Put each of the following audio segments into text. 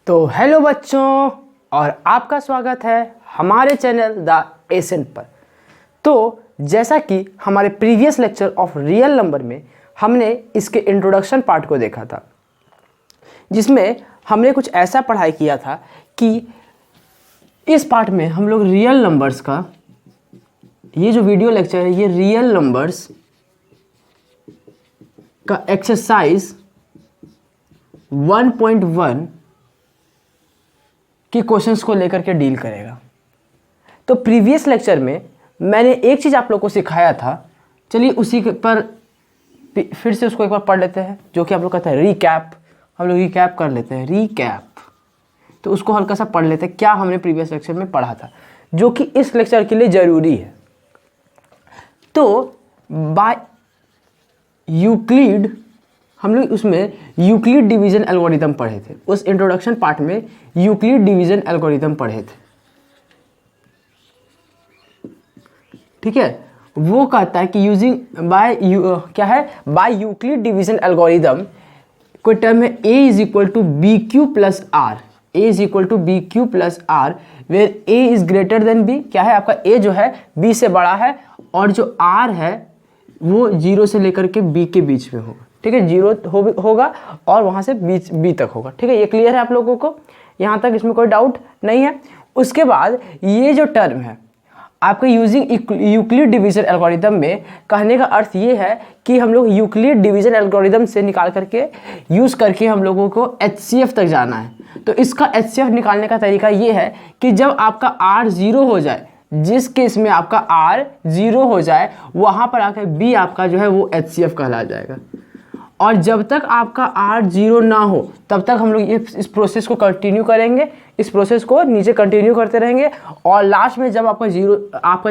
तो हेलो बच्चों, और आपका स्वागत है हमारे चैनल द एसेंट पर। तो जैसा कि हमारे previous lecture of real number में हमने इसके इंट्रोडक्शन पार्ट को देखा था, जिसमें हमने कुछ ऐसा पढ़ाई किया था कि इस पार्ट में हम लोग रियल नंबर्स का, ये जो वीडियो लेक्चर है ये रियल नंबर्स का एक्सरसाइज 1.1 के क्वेश्चंस को लेकर के डील करेगा। तो प्रीवियस लेक्चर में मैंने एक चीज़ आप लोग को सिखाया था, चलिए उसी पर फिर से उसको एक बार पढ़ लेते हैं, जो कि आप लोग कहते हैं रिकैप। हम लोग रिकैप कर लेते हैं, रिकैप। तो उसको हल्का सा पढ़ लेते हैं, क्या हमने प्रीवियस लेक्चर में पढ़ा था, जो कि इस लेक्चर के लिए ज़रूरी है। तो बाय यूक्लिड, हम लोग उसमें यूक्लिड डिवीज़न एल्गोरिथम पढ़े थे। उस इंट्रोडक्शन पार्ट में यूक्लिड डिवीज़न एल्गोरिथम पढ़े थे, ठीक है। वो कहता है कि यूजिंग क्या है, बाय यूक्लिड डिवीज़न एल्गोरिथम कोई टर्म है a is equal to B Q plus R, A is equal to B Q plus R, where a is greater than b। क्या है आपका a जो है b से बड़ा है, और जो r है वो 0 से लेकर के b के बीच में होगा, ठीक है। 0 होगा और वहाँ से b तक होगा, ठीक है। ये क्लियर है आप लोगों को, यहाँ तक इसमें कोई डाउट नहीं है। उसके बाद ये जो टर्म है आपका यूजिंग यूक्लिड डिवीज़न एल्गोरिथम में, कहने का अर्थ ये है कि हम लोग यूक्लिड डिवीज़न एल्गोरिथम से निकाल करके यूज़ करके हम लोगों को HCF तक जाना है। तो इसका HCF निकालने का तरीका ये है कि जब आपका R 0 हो जाए, जिस केस में आपका R 0 हो जाए, वहाँ पर आकर B आपका जो है वो HCF कहला जाएगा। और जब तक आपका R 0 ना हो तब तक हम लोग इस प्रोसेस को कंटिन्यू करेंगे, इस प्रोसेस को नीचे कंटिन्यू करते रहेंगे, और लास्ट में जब आपका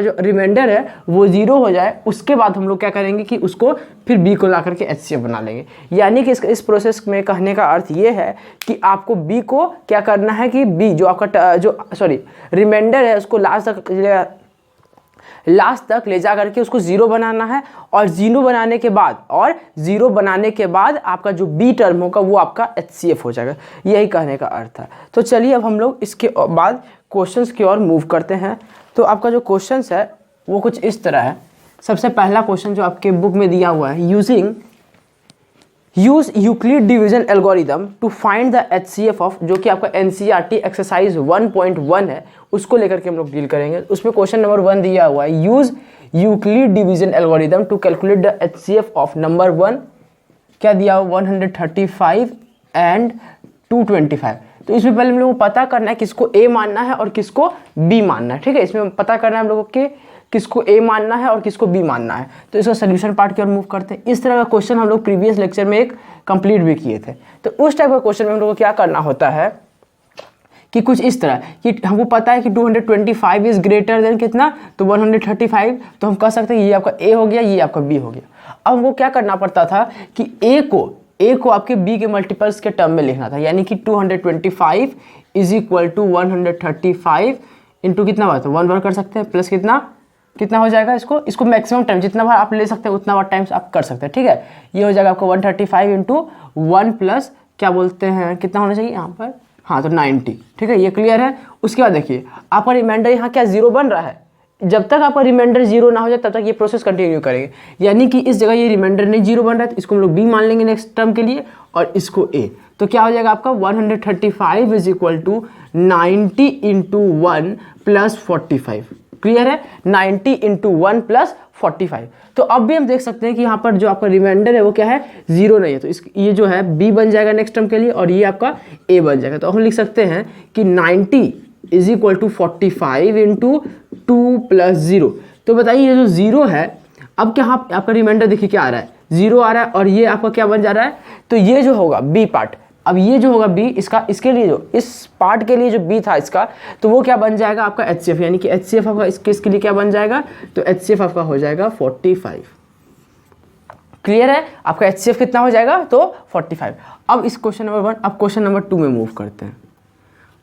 जो रिमाइंडर है वो 0 हो जाए, उसके बाद हम लोग क्या करेंगे कि उसको फिर B को ला करके HCF बना लेंगे। यानी कि इस प्रोसेस में कहने का अर्थ ये है कि आपको B को क्या करना है कि B जो आपका रिमाइंडर है उसको लास्ट तक ले जा करके उसको 0 बनाना है, और 0 बनाने के बाद आपका जो B टर्म होगा वो आपका HCF हो जाएगा। यही कहने का अर्थ है। तो चलिए अब हम लोग इसके बाद क्वेश्चंस की ओर मूव करते हैं। तो आपका जो क्वेश्चंस है वो कुछ इस तरह है। सबसे पहला क्वेश्चन जो आपके बुक में दिया हुआ है, use Euclid division algorithm to find the HCF of, जो कि आपका NCERT एक्सरसाइज 1.1 है, उसको लेकर के हम लोग डील करेंगे। उसमें क्वेश्चन नंबर 1 दिया हुआ है, use Euclid division algorithm to calculate the HCF of number 1। क्या दिया हुआ, 135 एंड 225। तो इसमें पहले हम लोगों को पता करना है किसको A मानना है और किसको B मानना है, ठीक है। इसमें पता करना है हम लोगों के किसको A मानना है और किसको B मानना है। तो इसका सोल्यूशन पार्ट की ओर मूव करते हैं। इस तरह का क्वेश्चन हम लोग प्रीवियस लेक्चर में एक कंप्लीट भी किए थे। तो उस टाइप का क्वेश्चन में हम लोग को क्या करना होता है कि कुछ इस तरह कि हमको पता है कि 225 इज ग्रेटर देन कितना, तो 135। तो हम कह सकते हैं ये आपका A हो गया, ये आपका B हो गया। अब हमको क्या करना पड़ता था कि A को आपके B के मल्टीपल्स के टर्म में लिखना था। यानी कि 225 इज इक्वल टू 135 इंटू कितना बार, तो 1 बार कर सकते हैं, प्लस कितना हो जाएगा, इसको मैक्सिमम टाइम जितना बार आप ले सकते हैं उतना बार टाइम्स आप कर सकते हैं, ठीक है। ये हो जाएगा आपको 135 इंटू 1 प्लस क्या बोलते हैं, कितना होना चाहिए यहाँ पर, हाँ तो 90, ठीक है। ये क्लियर है। उसके बाद देखिए आपका रिमाइंडर यहाँ क्या 0 बन रहा है। जब तक आपका रिमाइंडर 0 ना हो जाए तब तक ये प्रोसेस कंटिन्यू करेंगे। यानी कि इस जगह ये रिमाइंडर नहीं 0 बन रहा है, तो इसको हम लोग B मान लेंगे नेक्स्ट टर्म के लिए, और इसको A। तो क्या हो जाएगा आपका 135 is equal to 90 into 1 plus 45। Clear है, 90 इंटू 1 प्लस 45। तो अब भी हम देख सकते हैं कि यहाँ पर जो आपका रिमाइंडर है वो क्या है, 0 नहीं है। तो ये जो है B बन जाएगा नेक्स्ट टर्म के लिए, और ये आपका A बन जाएगा। तो हम लिख सकते हैं कि 90 is equal to 45 into 2 plus 0। तो बताइए ये जो 0 है, अब क्या आपका रिमाइंडर देखिए क्या आ रहा है, 0 आ रहा है, और ये आपका क्या बन जा रहा है, तो ये जो होगा B पार्ट, अब ये जो होगा B इसके लिए, जो इस पार्ट के लिए जो B था इसका, तो वो क्या बन जाएगा आपका HCF। यानी कि HCF आपका इस केस के लिए क्या बन जाएगा, तो HCF आपका हो जाएगा 45। क्लियर है, आपका HCF कितना हो जाएगा, तो 45। अब इस क्वेश्चन नंबर 1, अब क्वेश्चन नंबर 2 में मूव करते हैं।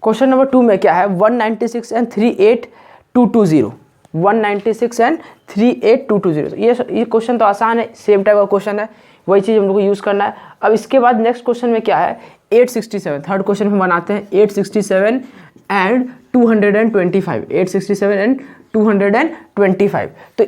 क्वेश्चन नंबर 2 में क्या है, 196 एंड 38220 196 एंड 38220। ये क्वेश्चन तो आसान है, सेम टाइप का क्वेश्चन है, वही चीज़ हम लोग को यूज़ करना है। अब इसके बाद नेक्स्ट क्वेश्चन में क्या है, 867, थर्ड क्वेश्चन हम बनाते हैं 867 एंड 225, 867 एंड 225। तो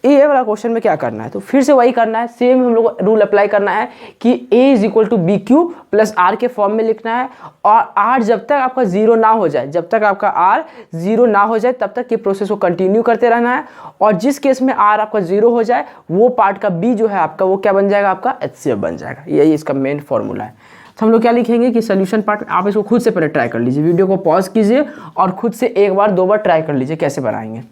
ये वाला क्वेश्चन में क्या करना है, तो फिर से वही करना है, सेम हम लोग रूल अप्लाई करना है कि a is equal to B Q plus R के फॉर्म में लिखना है, और r जब तक आपका जीरो ना हो जाए, जब तक आपका r जीरो ना हो जाए तब तक ये प्रोसेस को कंटिन्यू करते रहना है, और जिस केस में r आपका जीरो हो जाए वो पार्ट का b जो है आपका वो क्या बन जाएगा, आपका HCF बन जाएगा। यही इसका मेन फॉर्मूला है। तो हम लोग क्या लिखेंगे कि सोल्यूशन पार्ट में आप इसको खुद से पहले ट्राई कर लीजिए, वीडियो को पॉज कीजिए और खुद से एक बार दो बार ट्राई कर लीजिए कैसे बनाएंगे।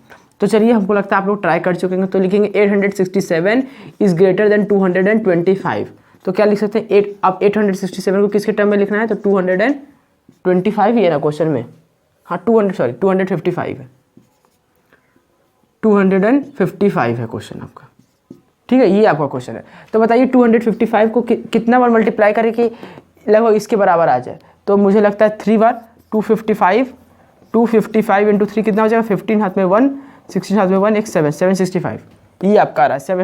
तो चलिए, हमको लगता है आप लोग ट्राई कर चुके हैं, तो लिखेंगे 867 इज ग्रेटर देन 225। तो क्या लिख सकते हैं, अब 867 को किसके टर्म में लिखना है, तो 225 ये ना क्वेश्चन में, हाँ 255 है, 255 है क्वेश्चन आपका, ठीक है, ये आपका क्वेश्चन है। तो बताइए 255 को कितना बार मल्टीप्लाई करें कि लगभग इसके बराबर आ जाए, तो मुझे लगता है 3 बार। 255 इंटू 3 कितना हो जाएगा, 15 हाथ में 1, 16 हाथ में 1, एक 765, ये आपका आ रहा है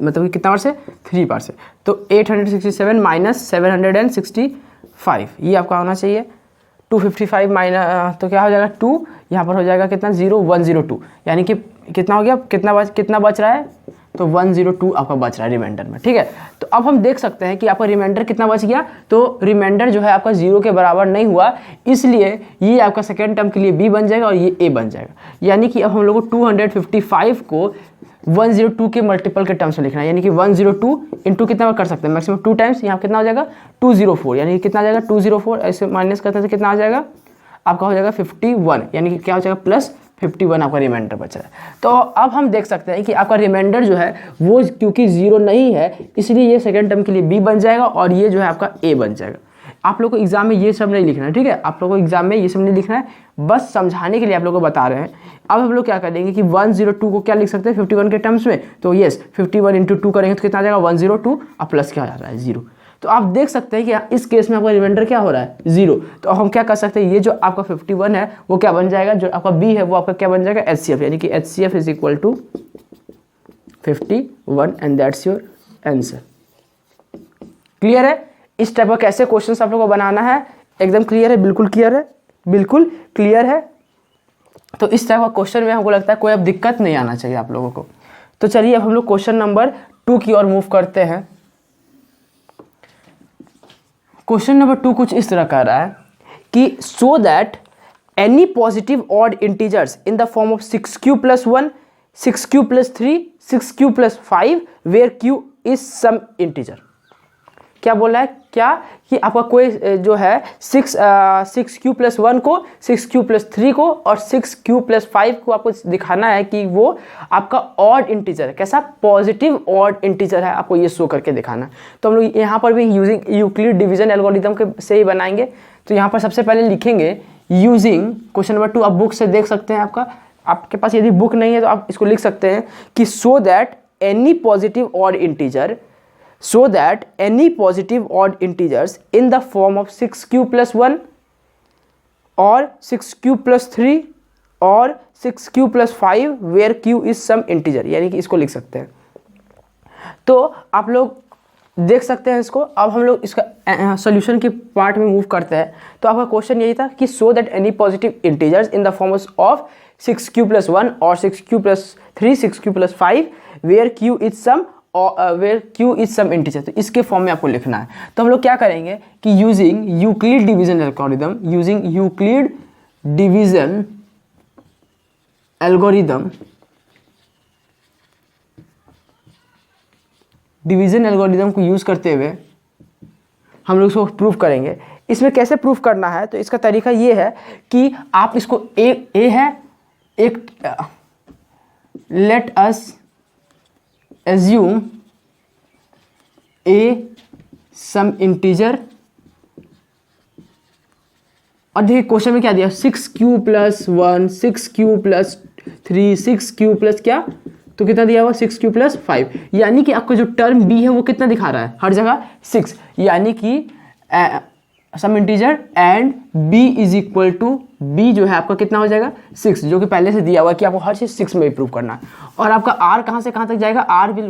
मतलब कितना बार से, 3 बार से। तो 867 माइनस 765 ये आपका होना चाहिए। 255 माइनस तो क्या हो जाएगा 2, यहाँ पर हो जाएगा कितना 102, यानी कि कितना हो गया, कितना बच रहा है, तो 102 आपका बच रहा है रिमाइंडर में, ठीक है। तो अब हम देख सकते हैं कि आपका रिमाइंडर कितना बच गया, तो रिमाइंडर जो है आपका 0 के बराबर नहीं हुआ, इसलिए ये आपका सेकेंड टर्म के लिए b बन जाएगा और ये a बन जाएगा। यानी कि अब हम लोग को 255 को 102 के मल्टीपल के टर्म्स में लिखना है, यानी कि 102 इंटू कितना कर सकते हैं, मैक्सिमम 2 टाइम्स, यहाँ कितना हो जाएगा 204, यानी कि कितना आ जाएगा 204, ऐसे माइनस करते हैं कितना आ जाएगा आपका, हो जाएगा 51, यानी कि क्या हो जाएगा प्लस 51 आपका रिमाइंडर बच रहा है। तो अब हम देख सकते हैं कि आपका रिमाइंडर जो है वो क्योंकि 0 नहीं है, इसलिए ये सेकेंड टर्म के लिए b बन जाएगा और ये जो है आपका a बन जाएगा। आप लोग को एग्जाम में ये सब नहीं लिखना है, ठीक है, आप लोग को एग्जाम में ये सब नहीं लिखना है, बस समझाने के लिए आप लोग को बता रहे हैं। अब हम लोग क्या करेंगे कि 102 को क्या लिख सकते हैं 51 के टर्म्स में, तो यस 51 इंटू 2 करेंगे तो कितना आ जाएगा 102, और प्लस क्या आ रहा है 0। तो आप देख सकते हैं कि इस केस में आपका रिमाइंडर क्या हो रहा है 0। तो हम क्या कर सकते हैं, ये जो आपका 51 है वो क्या बन जाएगा, जो आपका b है वो आपका क्या बन जाएगा HCF, यानी कि HCF is equal to 51 and that's your answer. Clear है, इस टाइप का कैसे क्वेश्चंस आप लोगों को बनाना है, एकदम क्लियर है, बिल्कुल क्लियर है, बिल्कुल क्लियर है। तो इस टाइप का क्वेश्चन में हमको लगता है कोई अब दिक्कत नहीं आना चाहिए आप लोगों को। तो चलिए अब हम लोग क्वेश्चन नंबर 2 की ओर मूव करते हैं। क्वेश्चन नंबर 2 कुछ इस तरह कह रहा है कि so that any positive odd integers in the form of 6q + 1, 6q + 3, 6q + 5 where q is some integer. क्या बोल रहा है, क्या कि आपका कोई जो है 6q + 1 को, 6q + 3 को और 6q + 5 को आपको दिखाना है कि वो आपका ऑड इंटीजर है, कैसा पॉजिटिव ऑड इंटीजर है, आपको ये शो करके दिखाना है। तो हम लोग यहाँ पर भी यूजिंग यूक्लिड डिवीजन एल्गोरिथम के से ही बनाएंगे। तो यहाँ पर सबसे पहले लिखेंगे यूजिंग क्वेश्चन नंबर 2, आप बुक से देख सकते हैं, आपके पास यदि बुक नहीं है तो आप इसको लिख सकते हैं कि so that any positive odd integer, so that any positive odd integers in the form of 6q + 1 or 6q + 3 or 6q + 5 where q is some integer, यानी कि इसको लिख सकते हैं। तो आप लोग देख सकते हैं इसको। अब हम लोग इसका सॉल्यूशन के पार्ट में मूव करते हैं। तो आपका क्वेश्चन यही था कि so that any positive integers in the form of 6q + 1 और 6q + 3, 6q + 5 where q is some where q is some integer, तो इसके फॉर्म में आपको लिखना है। तो हम लोग क्या करेंगे कि using Euclid division algorithm, using Euclid division algorithm, division algorithm को यूज करते हुए हम लोग इसको प्रूफ करेंगे। इसमें कैसे प्रूफ करना है, तो इसका तरीका ये है कि आप इसको ए है एक, let us assume a some integer, और देखिए क्वेश्चन में क्या दिया 6q + 1, 6q + 3, 6q + क्या, तो कितना दिया हुआ 6q + 5, यानी कि आपका जो टर्म b है वो कितना दिखा रहा है हर जगह 6, यानी कि some integer and b is equal to b जो है आपका कितना हो जाएगा 6, जो कि पहले से दिया हुआ है कि आपको हर चीज़ 6 में प्रूव करना है। और आपका r कहाँ से कहाँ तक जाएगा, r विल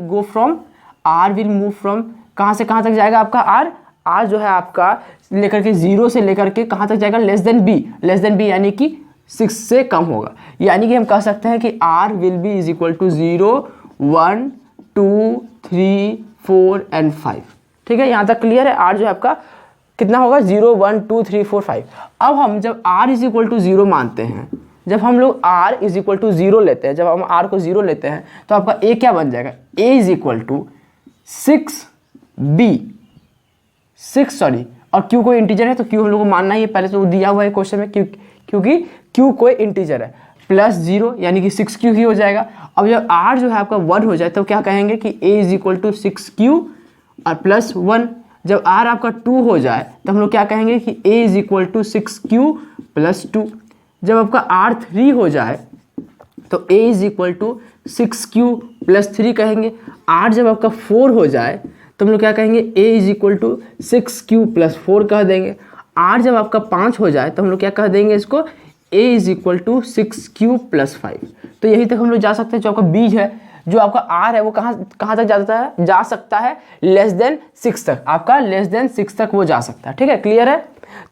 मूव फ्रॉम कहाँ से कहाँ तक जाएगा आपका r जो है आपका लेकर के 0 से लेकर के कहाँ तक जाएगा, लेस देन b यानी कि 6 से कम होगा। यानी कि हम कह सकते हैं कि r will be is equal to 0, 1, 2, 3, 4 and 5। ठीक है, यहाँ तक क्लियर है। r जो है आपका कितना होगा, 0, 1, 2, 3, 4, 5। अब हम जब r इज इक्वल टू 0 मानते हैं, जब हम लोग r इज इक्वल टू 0 लेते हैं, जब हम r को 0 लेते हैं तो आपका a क्या बन जाएगा, a इज इक्वल टू 6 और q कोई इंटीजर है तो q हम लोग को मानना ही है, पहले तो दिया हुआ है क्वेश्चन में, क्योंकि q कोई इंटीजर है, प्लस 0 यानी कि 6q ही हो जाएगा। अब जब r जो है आपका 1 हो जाए तो क्या कहेंगे कि a is equal to 6q और प्लस 1। जब r आपका 2 हो जाए तो हम लोग क्या कहेंगे कि a is equal to 6q plus 2। जब आपका r 3 हो जाए तो a is equal to 6q plus 3 कहेंगे। r जब आपका 4 हो जाए तो हम लोग क्या कहेंगे, a is equal to 6q plus 4 कह देंगे। r जब आपका 5 हो जाए तो हम लोग क्या कह देंगे इसको, a is equal to 6q plus 5। तो यही तक हम लोग जा सकते हैं। जो आपका बीज है, जो आपका r है वो कहाँ तक जा सकता है, लेस देन 6 तक, आपका लेस देन 6 तक वो जा सकता है। ठीक है, क्लियर है।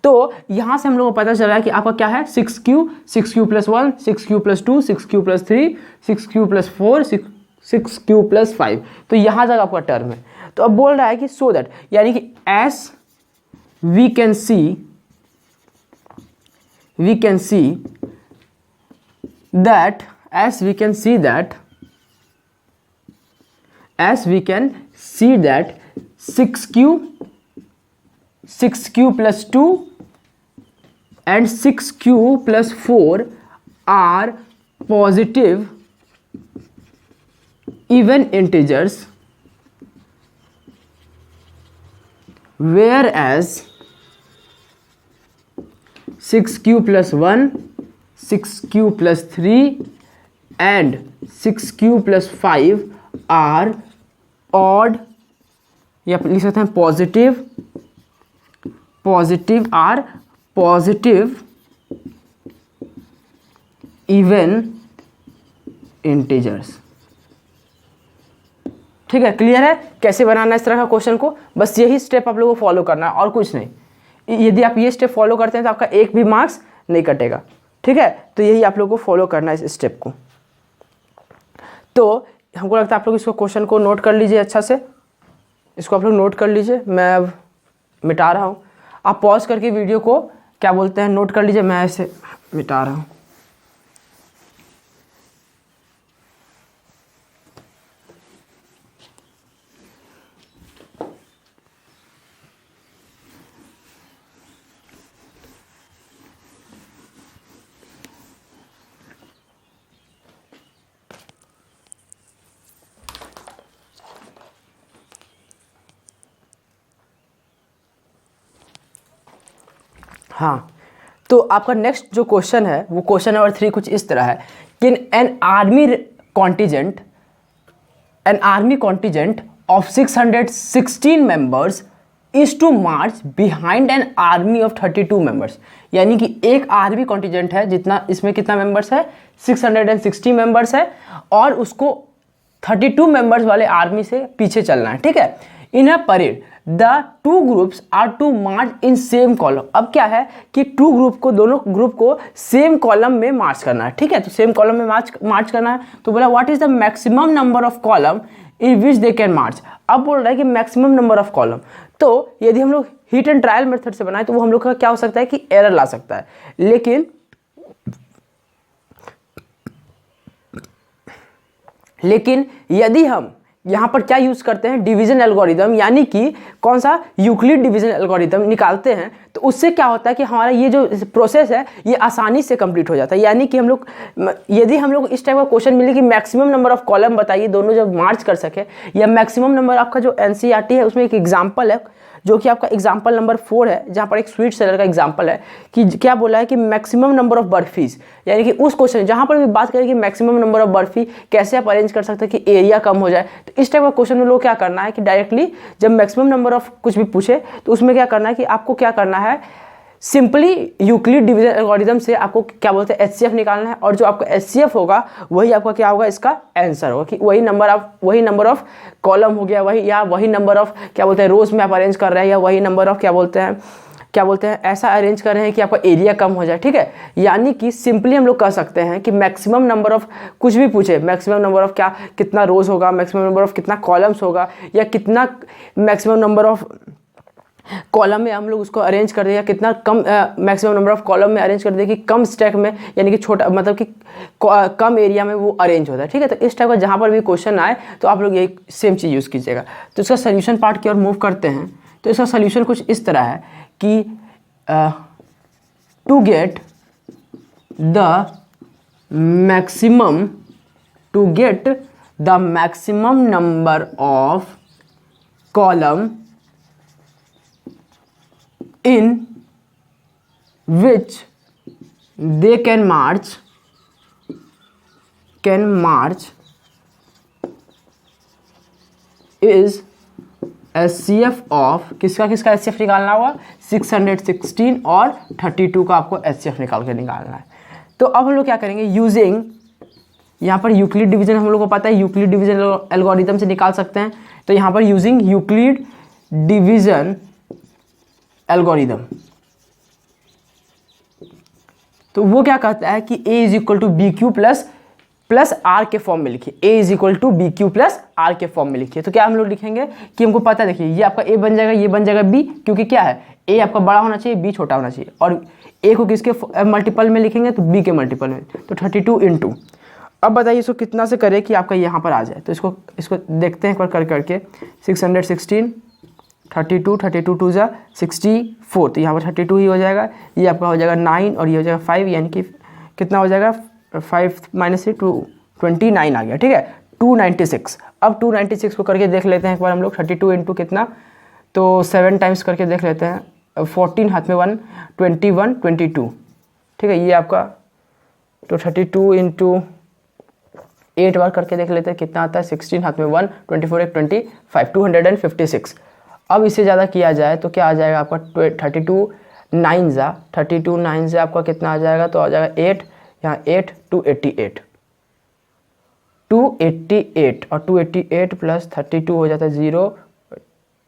तो यहाँ से हम लोगों को पता चल रहा है कि आपका क्या है, 6q plus 1, 6q plus 2, 6q plus 3, 6q plus 4, 6q plus 5। तो यहाँ तक आपका टर्म है। तो अब बोल रहा है कि सो दैट, यानी कि as we can see that 6q plus 2 and 6q plus 4 are positive even integers, whereas 6q plus 1, 6q plus 3 and 6q plus 5 are odd, या लिख सकते हैं पॉजिटिव इवन इंटीजर्स। ठीक है, क्लियर है कैसे बनाना इस तरह का क्वेश्चन को। बस यही स्टेप आप लोगों को फॉलो करना है और कुछ नहीं। यदि आप ये स्टेप फॉलो करते हैं तो आपका एक भी मार्क्स नहीं कटेगा। ठीक है, तो यही आप लोगों को फॉलो करना है इस स्टेप को। तो हमको लगता है आप लोग इसको क्वेश्चन को नोट कर लीजिए अच्छा से, इसको आप लोग नोट कर लीजिए। मैं अब मिटा रहा हूँ, आप पॉज करके वीडियो को क्या बोलते हैं नोट कर लीजिए, मैं ऐसे मिटा रहा हूँ। हाँ, तो आपका नेक्स्ट जो क्वेश्चन है वो क्वेश्चन नंबर 3 कुछ इस तरह है कि an army contingent of 616 members is to march behind an army of 32 members. यानी कि एक आर्मी कॉन्टिजेंट है, जितना इसमें कितना मेंबर्स है, 660 मेंबर्स है, और उसको 32 मेंबर्स वाले आर्मी से पीछे चलना है। ठीक है, in a parade the two groups are to march in same column. अब क्या है कि दोनों ग्रुप को सेम कॉलम में मार्च करना है। ठीक है, तो सेम कॉलम में मार्च करना है। तो बोला what is the maximum number of column in which they can march. अब बोल रहा है कि मैक्सिमम नंबर ऑफ कॉलम। तो यदि हम लोग हिट एंड ट्रायल मेथड से बनाए तो वो हम लोग का क्या हो सकता है कि एरर ला सकता है। लेकिन यदि हम यहाँ पर क्या यूज़ करते हैं, डिवीजन एल्गोरिदम, यानी कि कौन सा, यूक्लिड डिवीजन एल्गोरिदम निकालते हैं, तो उससे क्या होता है कि हमारा ये जो प्रोसेस है ये आसानी से कंप्लीट हो जाता है। यानी कि यदि हम लोग इस टाइप का क्वेश्चन मिले कि मैक्सिमम नंबर ऑफ कॉलम बताइए दोनों जब मार्च कर सके, या मैक्सिमम नंबर आपका जो एनसीईआरटी है उसमें एक एग्जाम्पल है जो कि आपका एग्जाम्पल नंबर 4 है, जहाँ पर एक स्वीट सेलर का एग्जाम्पल है कि क्या बोला है कि मैक्सिमम नंबर ऑफ बर्फीज, यानी कि उस क्वेश्चन जहाँ पर भी बात करें कि मैक्सिमम नंबर ऑफ बर्फी कैसे आप अरेंज कर सकते हैं कि एरिया कम हो जाए, तो इस टाइप का क्वेश्चन में लोग क्या करना है कि डायरेक्टली जब मैक्सिमम नंबर ऑफ कुछ भी पूछे तो उसमें क्या करना है कि आपको क्या करना है, सिंपली यूक्लिड डिवीजन एल्गोरिथम से आपको क्या बोलते हैं एचसीएफ निकालना है, और जो आपका एचसीएफ होगा वही आपका क्या होगा, इसका आंसर होगा कि वही नंबर ऑफ कॉलम हो गया, वही नंबर ऑफ क्या बोलते हैं रोज में आप अरेंज कर रहे हैं, या वही नंबर ऑफ क्या बोलते हैं ऐसा अरेंज कर रहे हैं कि आपका एरिया कम हो जाए। ठीक है, यानी कि सिंपली हम लोग कह सकते हैं कि मैक्सिमम नंबर ऑफ कुछ भी पूछे, मैक्सिमम नंबर ऑफ क्या कितना रोज होगा, मैक्सिमम नंबर ऑफ कितना कॉलम्स होगा, या कितना मैक्सिमम नंबर ऑफ कॉलम में हम लोग उसको अरेंज कर दें, या कितना कम मैक्सिमम नंबर ऑफ कॉलम में अरेंज कर दें कि कम स्टैक में, यानी कि छोटा मतलब कि कम एरिया में वो अरेंज होता है। ठीक है, तो इस टाइप का जहाँ पर भी क्वेश्चन आए तो आप लोग यही सेम चीज़ यूज़ कीजिएगा। तो इसका सोल्यूशन पार्ट की ओर मूव करते हैं। तो इसका सोल्यूशन कुछ इस तरह है कि to get the maximum number of column in which they can march is HCF of किसका HCF निकालना होगा, 616 और 32 का आपको HCF निकालना है। तो अब हम लोग क्या करेंगे, यूजिंग यहाँ पर यूक्लिड डिवीजन हम लोग को पता है, यूक्लिड डिवीजन एल्गोरिथम से निकाल सकते हैं। तो यहाँ पर यूजिंग यूक्लिड डिवीजन एल्गोरिदम, तो वो क्या कहता है कि a is equal to B Q plus R के फॉर्म में लिखिए, a is equal to B Q plus R के फॉर्म में लिखिए। तो क्या हम लोग लिखेंगे कि हमको पता है, देखिए ये आपका a बन जाएगा, ये बन जाएगा b, क्योंकि क्या है a आपका बड़ा होना चाहिए, b छोटा होना चाहिए, और a को किसके मल्टीपल में लिखेंगे तो b के मल्टीपल में, तो 32 इंटू, अब बताइए इसको कितना से करे कि आपका यहाँ पर आ जाए। तो इसको देखते हैं एक बार करके 616 32 टू जा 64, तो यहाँ पर 32 ही हो जाएगा, ये आपका हो जाएगा 9 और ये हो जाएगा 5, यानी कि कितना हो जाएगा 5 माइनस 29 आ गया। ठीक है, 296। अब 296 को करके देख लेते हैं एक बार हम लोग, 32 इंटू कितना, तो 7 टाइम्स करके देख लेते हैं, 14 हाथ में 1, 21 22। ठीक है, ये आपका तो 32 इंटू 8 बार करके देख लेते हैं कितना आता है, 16 हाथ में 1, 24 एक 25, 256। अब इससे ज़्यादा किया जाए तो क्या आ जाएगा आपका 32 9 से आपका कितना आ जाएगा, तो आ जाएगा 8, यहाँ 8 288 और 288 प्लस 32 हो जाता है 0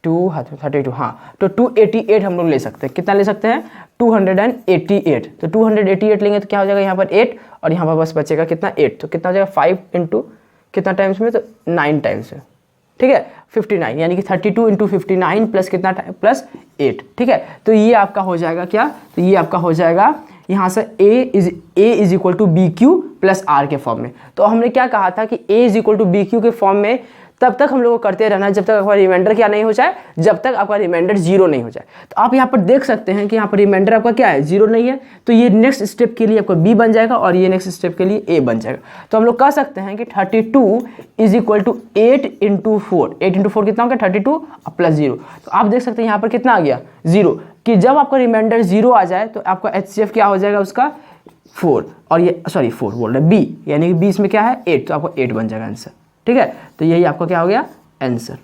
2 हाथ में 32, हाँ तो 288 हम लोग ले सकते हैं। कितना ले सकते हैं, 288। तो 288 लेंगे तो क्या हो जाएगा यहाँ पर 8, और यहाँ पर बस बचेगा कितना 8, तो कितना हो जाएगा 5 इंटू कितना टाइम्स में, तो 9 टाइम्स में। ठीक है, 59, यानी कि 32 इंटू 59 प्लस कितना प्लस 8। ठीक है, तो ये आपका हो जाएगा क्या, तो ये आपका हो जाएगा यहाँ से a is equal to B Q plus R के फॉर्म में। तो हमने क्या कहा था कि a is equal to B Q के फॉर्म में तब तक हम लोग को करते रहना है जब तक आपका रिमाइंडर क्या नहीं हो जाए, जब तक आपका रिमाइंडर 0 नहीं हो जाए। तो आप यहाँ पर देख सकते हैं कि यहाँ पर रिमाइंडर आपका क्या है, 0 नहीं है, तो ये नेक्स्ट स्टेप के लिए आपका b बन जाएगा और ये नेक्स्ट स्टेप के लिए a बन जाएगा। तो हम लोग कह सकते हैं कि 32 is equal to 8 into 4, 8 into 4 कितना हो गया 32 प्लस 0। तो आप देख सकते हैं यहाँ पर कितना आ गया 0, कि जब आपका रिमाइंडर 0 आ जाए तो आपका HCF क्या हो जाएगा उसका 4, और ये 4 बोल रहे b, यानी कि 20 में क्या है 8, तो आपको 8 बन जाएगा आंसर। ठीक है, तो यही आपका क्या हो गया आंसर।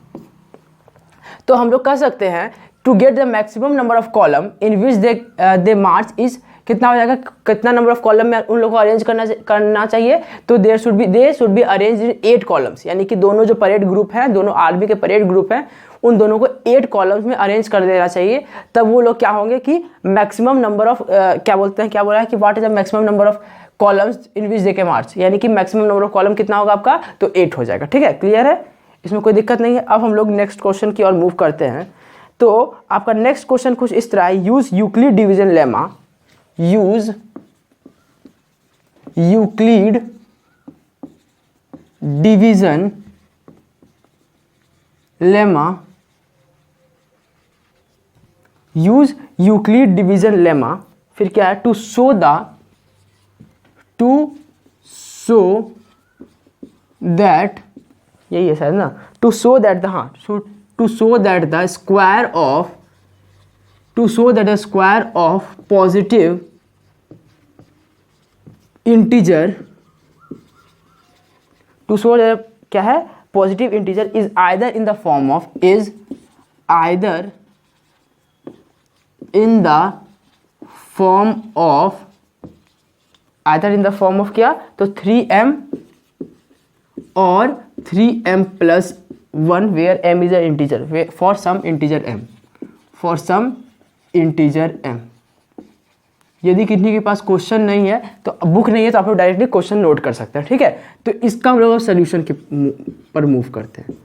तो हम लोग कह सकते हैं to get the maximum number of column in which they march is, कितना हो जाएगा, कितना नंबर ऑफ कॉलम में उन लोगों को अरेंज करना चाहिए, तो they should be arrange in 8 columns, यानी कि दोनों जो परेड ग्रुप है, दोनों आर्मी के परेड ग्रुप हैं, उन दोनों को 8 कॉलम्स में अरेंज कर देना चाहिए। तब वो लोग क्या होंगे कि मैक्सिमम नंबर ऑफ क्या बोला है कि what is the maximum number of columns in which they can march, यानी कि मैक्सिमम नंबर ऑफ कॉलम कितना होगा आपका, तो 8 हो जाएगा। ठीक है, क्लियर है, इसमें कोई दिक्कत नहीं है। अब हम लोग नेक्स्ट क्वेश्चन की ओर मूव करते हैं। तो आपका नेक्स्ट क्वेश्चन कुछ इस तरह है, use Euclid division lemma, use Euclid division lemma, use Euclid division lemma, फिर क्या है, टू शो दैट, यही है शायद ना, to show that the square of to show that the square of positive integer, to show क्या है, positive integer is either in the form of, is either in the form of, either in the form of क्या, तो 3m और 3m plus 1 where m is a integer, for some integer m, for some integer m। यदि किसी के पास question नहीं है तो book नहीं है तो आप लोग डायरेक्टली क्वेश्चन नोट कर सकते हैं, ठीक है। तो इसका हम लोग सोल्यूशन के पर मूव करते हैं,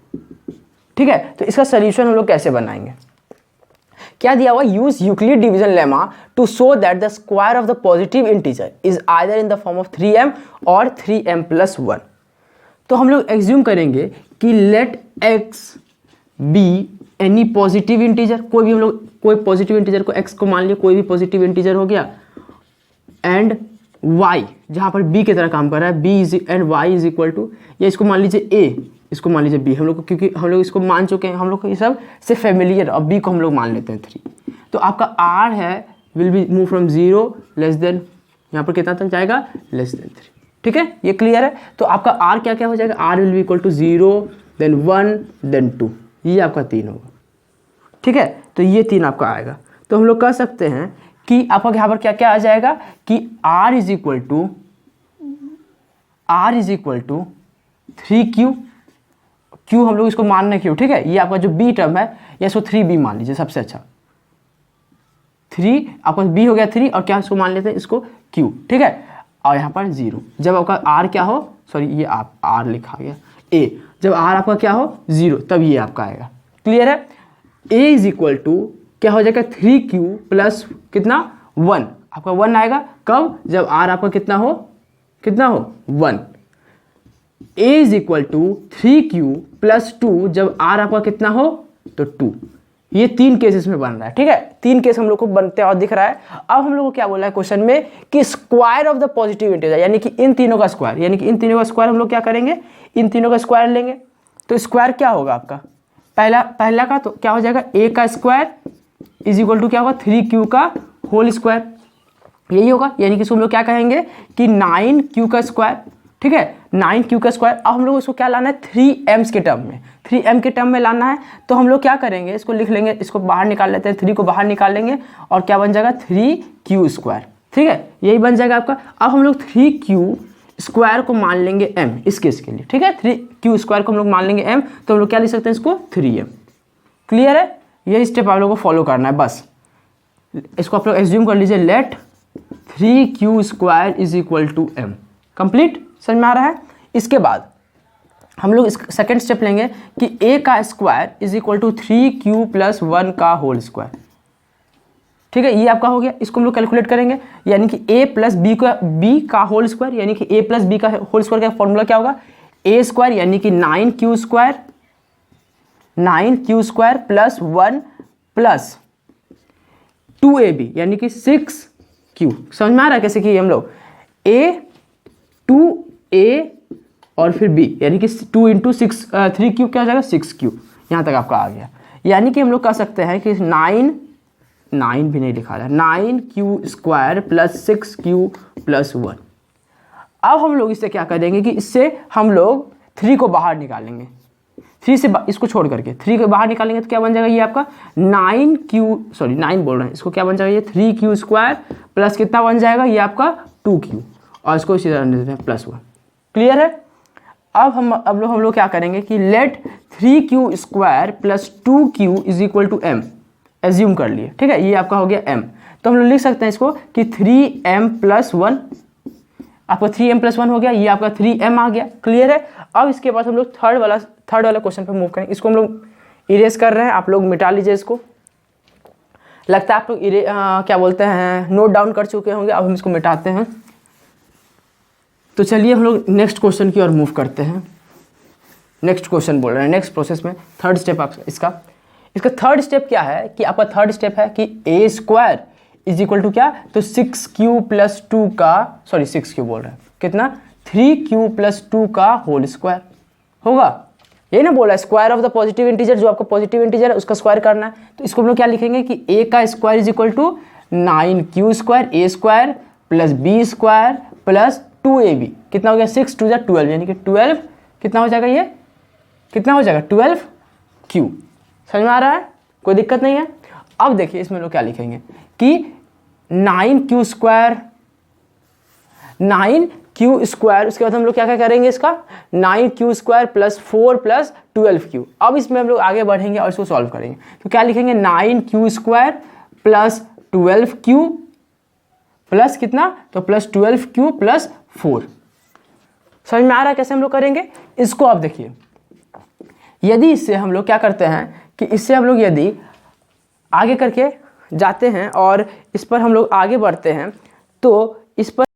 ठीक है। तो इसका सोल्यूशन हम लोग कैसे बनाएंगे, क्या दिया हुआ, use Euclid division lemma to show that the square of the positive integer is either in the form of 3m और 3m प्लस 1। तो हम लोग एज्यूम करेंगे कि let x be any positive integer, कोई भी हम लोग कोई पॉजिटिव इंटीजर को x को मान लिया, कोई भी पॉजिटिव इंटीजर हो गया, एंड y जहाँ पर b की तरह काम कर रहा है, b is and y is equal to, या इसको मान लीजिए a, इसको मान लीजिए b, हम लोग को क्योंकि हम लोग इसको मान चुके हैं, हम लोग को ये सब से फेमिलियर, और b को हम लोग मान लेते हैं 3। तो आपका r है will be move from 0 less than, यहाँ पर कितना तक जाएगा, लेस देन 3, ठीक है, ये क्लियर है। तो आपका r क्या क्या हो जाएगा, r will be equal to 0 then 1 then 2, ये आपका 3 होगा, ठीक है। तो ये 3 आपका आएगा। तो हम लोग कह सकते हैं कि आपका यहाँ पर क्या क्या आ जाएगा कि r is equal to 3q, q हम लोग इसको मानना क्यों, ठीक है। ये आपका जो b टर्म है या इसको 3b मान लीजिए, सबसे अच्छा 3 आपका b हो गया 3, और क्या इसको मान लेते हैं, इसको q, ठीक है। और यहाँ पर 0, जब आपका r क्या हो, सॉरी ये आप r लिखा गया a, जब r आपका क्या हो 0 तब ये आपका आएगा, क्लियर है। a इज इक्वल टू क्या हो जाएगा 3q प्लस कितना 1, आपका 1 आएगा, कब, जब r आपका कितना हो 1। a is equal to 3q plus 2, जब r आपका कितना हो तो 2। ये 3 केसेस में बन रहा है, ठीक है, 3 केस हम लोग को बनते और दिख रहा है। अब हम लोग को क्या बोला है क्वेश्चन में कि square of the positive integer, यानी कि इन तीनों का स्क्वायर, यानी कि इन तीनों का स्क्वायर हम लोग क्या करेंगे, इन तीनों का स्क्वायर लेंगे। तो स्क्वायर क्या होगा आपका, पहला का तो क्या हो जाएगा, a का स्क्वायर इज इक्वल टू क्या होगा 3q का होल स्क्वायर, यही होगा, यानी कि इसको हम लोग क्या कहेंगे कि 9q का स्क्वायर, ठीक है, 9q का स्क्वायर। अब हम लोग इसको क्या लाना है 3m के टर्म में, 3m के टर्म में लाना है। तो हम लोग क्या करेंगे, इसको लिख लेंगे, इसको बाहर निकाल लेते हैं, 3 को बाहर निकाल लेंगे और क्या बन जाएगा 3q स्क्वायर, ठीक है, यही बन जाएगा आपका। अब हम लोग 3q स्क्वायर को मान लेंगे m इस केस के लिए, ठीक है, 3q स्क्वायर को हम लोग मान लेंगे m, तो हम लोग क्या लिख सकते हैं इसको 3m, क्लियर है। यही स्टेप आप लोगों को फॉलो करना है बस। इसको आप लोग एज्यूम कर लीजिए, let 3q square is equal to m, complete, समझ में आ रहा है। इसके बाद हम लोग इस सेकेंड स्टेप लेंगे कि a का square is equal to 3q plus 1 का होल स्क्वायर, ठीक है, ये आपका हो गया। इसको हम लोग कैलकुलेट करेंगे, यानी कि a प्लस b का होल स्क्वायर, यानी कि a प्लस b का होल स्क्वायर का फॉर्मूला क्या होगा, a स्क्वायर यानी कि 9q square plus 1 plus 2ab यानी कि 6q, समझ में आ रहा है कैसे किए हम लोग, a 2a और फिर b यानी कि 2 इंटू 6 3q क्या हो जाएगा 6q, यहाँ तक आपका आ गया। यानी कि हम लोग कह सकते हैं कि 9 भी नहीं लिखा रहा है, 9q square plus 6q plus 1। अब हम लोग इससे क्या करेंगे कि इससे हम लोग 3 को बाहर निकालेंगे, 3 से इसको छोड़ करके 3 को बाहर निकालेंगे तो क्या बन जाएगा ये आपका 9 बोल रहे हैं, इसको क्या बन जाएगा ये 3q स्क्वायर प्लस कितना बन जाएगा ये आपका 2q, और इसको इसी तरह देते हैं प्लस 1, क्लियर है। अब हम लोग क्या करेंगे कि let 3q square plus 2q is equal to m, assume कर लिए, ठीक है, ये आपका हो गया m। तो हम लोग लिख सकते हैं इसको कि 3m प्लस 1, आपका 3m प्लस 1 हो गया, ये आपका 3m आ गया, क्लियर है। अब इसके बाद हम लोग थर्ड वाला क्वेश्चन पे मूव करेंगे। इसको हम लोग इरेज कर रहे हैं, आप लोग मिटा लीजिए इसको, लगता है आप लोग क्या बोलते हैं नोट डाउन कर चुके होंगे। अब हम इसको मिटाते हैं। तो चलिए हम लोग नेक्स्ट क्वेश्चन की ओर मूव करते हैं। नेक्स्ट क्वेश्चन बोल रहे हैं, नेक्स्ट प्रोसेस में थर्ड स्टेप आपका इसका थर्ड स्टेप क्या है कि आपका थर्ड स्टेप है कि a square is equal to क्या, तो 6q प्लस 2 का, सॉरी 6q बोल रहे हैं, कितना 3q प्लस 2 का होल स्क्वायर होगा, ये ना बोला square of the positive integer, जो आपका पॉजिटिव इंटीजर है उसका स्क्वायर करना है। तो इसको हम लोग क्या लिखेंगे कि a का square is equal to 9q square a square plus b square plus 2ab, कितना हो गया 6 2 12, यानी कि 12 कितना हो जाएगा, ये कितना हो जाएगा 12q। समझ में आ रहा है, कोई दिक्कत नहीं है। अब देखिए इसमें लोग क्या लिखेंगे कि 9q स्क्वायर 9q स्क्वायर, उसके बाद हम लोग क्या क्या करेंगे, इसका 9q square plus 4 plus 12q। अब इसमें हम लोग आगे बढ़ेंगे और इसको सॉल्व करेंगे। तो क्या लिखेंगे 9q square plus 12q plus कितना, तो प्लस 12q प्लस 4। समझ में आ रहा है कैसे हम लोग करेंगे इसको। आप देखिए यदि इससे हम लोग क्या करते हैं कि इससे हम लोग यदि आगे करके जाते हैं और इस पर हम लोग आगे बढ़ते हैं तो इस पर